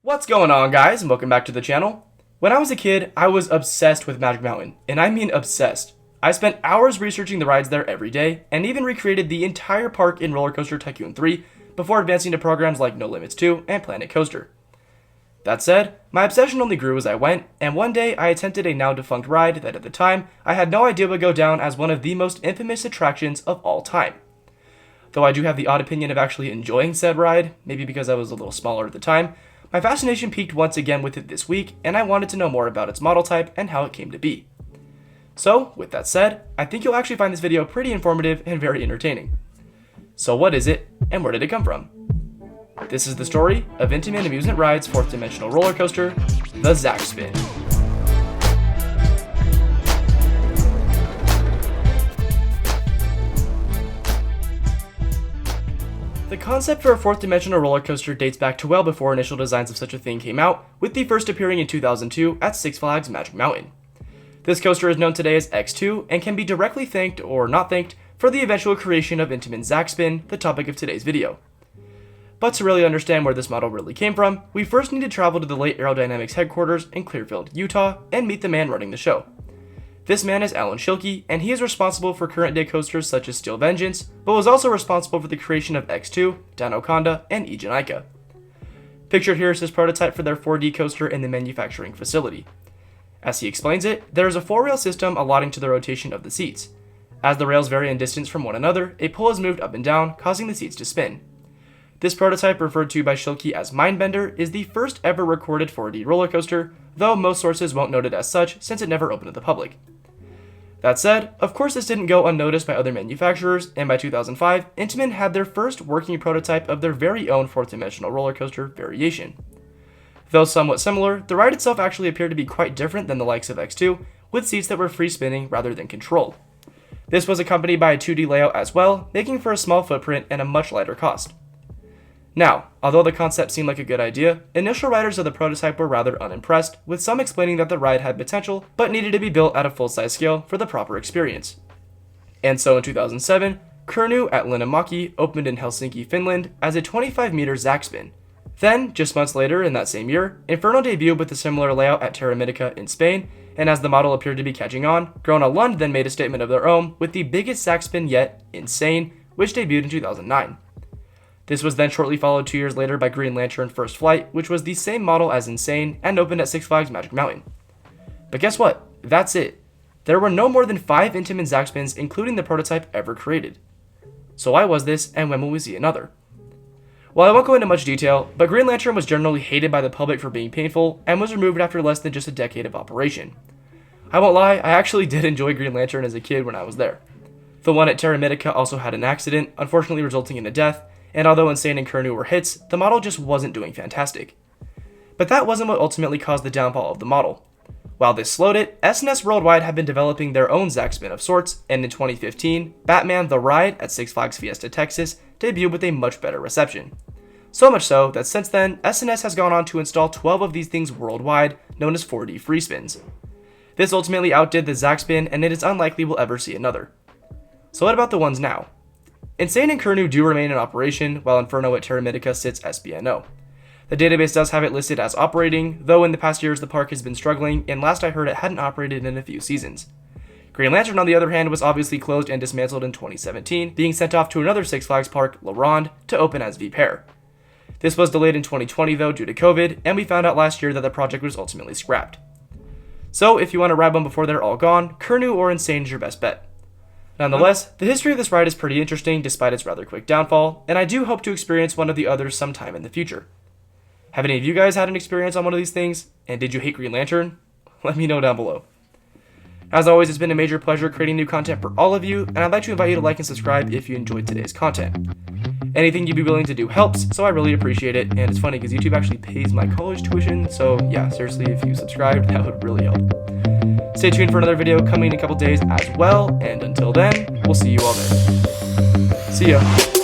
What's going on, guys, and welcome back to the channel. When I was a kid, I was obsessed with Magic Mountain, and I mean obsessed. I spent hours researching the rides there every day, and even recreated the entire park in Roller Coaster Tycoon 3 before advancing to programs like NoLimits2 and Planet Coaster. That said, my obsession only grew as I went, and one day I attempted a now defunct ride that at the time I had no idea would go down as one of the most infamous attractions of all time. Though I do have the odd opinion of actually enjoying said ride, maybe because I was a little smaller at the time, my fascination peaked once again with it this week, and I wanted to know more about its model type and how it came to be. So, with that said, I think you'll actually find this video pretty informative and very entertaining. So what is it, and where did it come from? This is the story of Intamin Amusement Rides' 4th dimensional roller coaster, the Zac Spin. The concept for a 4th dimensional roller coaster dates back to well before initial designs of such a thing came out, with the first appearing in 2002 at Six Flags Magic Mountain. This coaster is known today as X2 and can be directly thanked or not thanked for the eventual creation of Intamin's Zac Spin, the topic of today's video. But to really understand where this model really came from, we first need to travel to the late Aerodynamics headquarters in Clearfield, Utah, and meet the man running the show. This man is Alan Schilke, and he is responsible for current day coasters such as Steel Vengeance, but was also responsible for the creation of X2, Danoconda, and Egenica. Pictured here is his prototype for their 4D coaster in the manufacturing facility. As he explains it, there is a 4-rail system allotting to the rotation of the seats. As the rails vary in distance from one another, a pull is moved up and down, causing the seats to spin. This prototype, referred to by Schilke as Mindbender, is the first ever recorded 4D roller coaster, though most sources won't note it as such since it never opened to the public. That said, of course this didn't go unnoticed by other manufacturers, and by 2005, Intamin had their first working prototype of their very own 4th dimensional roller coaster variation. Though somewhat similar, the ride itself actually appeared to be quite different than the likes of X2, with seats that were free spinning rather than controlled. This was accompanied by a 2D layout as well, making for a small footprint and a much lighter cost. Now, although the concept seemed like a good idea, initial riders of the prototype were rather unimpressed, with some explaining that the ride had potential, but needed to be built at a full-size scale for the proper experience. And so in 2007, Kurnu at Linnanmäki opened in Helsinki, Finland, as a 25-meter Zac Spin. Then, just months later in that same year, Inferno debuted with a similar layout at Terramítica in Spain, and as the model appeared to be catching on, Grona Lund then made a statement of their own with the biggest Zac Spin yet, Insane, which debuted in 2009. This was then shortly followed 2 years later by Green Lantern First Flight, which was the same model as Insane and opened at Six Flags Magic Mountain. But guess what? That's it. There were no more than 5 Intamin Zac Spins, including the prototype, ever created. So why was this, and when will we see another? Well, I won't go into much detail, but Green Lantern was generally hated by the public for being painful, and was removed after less than just a decade of operation. I won't lie, I actually did enjoy Green Lantern as a kid when I was there. The one at Terramítica also had an accident, unfortunately resulting in a death, and although Insane and Kurnu were hits, the model just wasn't doing fantastic. But that wasn't what ultimately caused the downfall of the model. While this slowed it, S&S Worldwide had been developing their own Zac Spin of sorts, and in 2015, Batman The Ride at Six Flags Fiesta Texas debuted with a much better reception. So much so that since then, S&S has gone on to install 12 of these things worldwide, known as 4D free spins. This ultimately outdid the Zac Spin, and it is unlikely we'll ever see another. So what about the ones now? Insane and Kurnu do remain in operation, while Inferno at Terramítica sits SBNO. The database does have it listed as operating, though in the past years the park has been struggling, and last I heard it hadn't operated in a few seasons. Green Lantern, on the other hand, was obviously closed and dismantled in 2017, being sent off to another Six Flags park, La Ronde, to open as Vipère. This was delayed in 2020 though due to COVID, and we found out last year that the project was ultimately scrapped. So if you want to ride one before they're all gone, Kurnu or Insane is your best bet. Nonetheless, the history of this ride is pretty interesting despite its rather quick downfall, and I do hope to experience one of the others sometime in the future. Have any of you guys had an experience on one of these things, and did you hate Green Lantern? Let me know down below. As always, it's been a major pleasure creating new content for all of you, and I'd like to invite you to like and subscribe if you enjoyed today's content. Anything you'd be willing to do helps, so I really appreciate it, and it's funny because YouTube actually pays my college tuition, so yeah, seriously, if you subscribed, that would really help. Stay tuned for another video coming in a couple days as well, and until then, we'll see you all there. See ya.